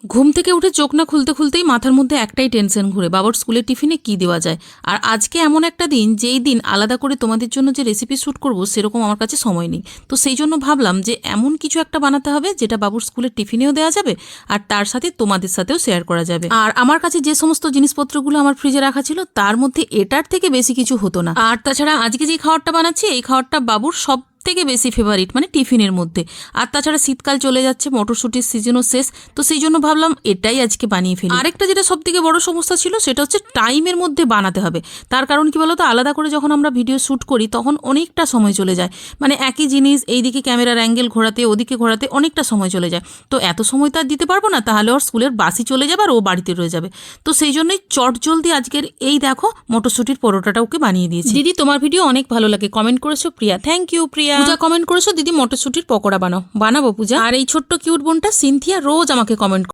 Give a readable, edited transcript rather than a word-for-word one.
ঘুম থেকে উঠে চোখ না খুলতে খুলতেই মাথার মধ্যে একটাই টেনশন ঘুরে, বাবার স্কুলের টিফিনে কি দেওয়া যায়। আর আজকে এমন একটা দিন যেই দিন আলাদা করে তোমাদের জন্য যে রেসিপি শ্যুট করব সেরকম আমার কাছে সময় নেই। তো সেই জন্য ভাবলাম যে এমন কিছু একটা বানাতে হবে যেটা বাবুর স্কুলের টিফিনেও দেওয়া যাবে আর তার সাথে তোমাদের সাথেও শেয়ার করা যাবে। আর আমার কাছে যে সমস্ত জিনিসপত্রগুলো আমার ফ্রিজে রাখা ছিল তার মধ্যে এটার থেকে বেশি কিছু হতো না। আর তাছাড়া আজকে যে খাবারটা বানাচ্ছি এই খাবারটা বাবুর সব থেকে বেশি ফেভারিট, মানে টিফিনের মধ্যে। আর তাছাড়া শীতকাল চলে যাচ্ছে, মটরশুটির সিজনও শেষ, তো সেই জন্য ভাবলাম এটাই আজকে বানিয়ে ফেলি। আরেকটা যেটা সব থেকে বড় সমস্যা ছিল সেটা হচ্ছে টাইমের মধ্যে বানাতে হবে। তার কারণ কি বলতো, আলাদা করে যখন আমরা ভিডিও শ্যুট করি তখন অনেকটা সময় চলে যায়, মানে একই জিনিস এইদিকে ক্যামেরার অ্যাঙ্গেল ঘোরাতে ওদিকে ঘোরাতে অনেকটা সময় চলে যায়। তো এত সময় তো আর দিতে পারবো না, তাহলে ওর স্কুলের বাসই চলে যাবে আর ও বাড়িতে রয়ে যাবে। তো সেই জন্যই চটজলদি আজকের এই দেখো মটরশুটির পরোটাটা ওকে বানিয়ে দিয়েছি। দিদি তোমার ভিডিও অনেক ভালো লাগে, কমেন্ট করেছো Priya. Thank you Priya. Puja comment করেছো দিদি মটরশুটির পকোড়া বানাও। বানাবো পূজা। আর এই ছোট্ট কিউট বোনটা সিনথিয়া রোজ আমাকে কমেন্ট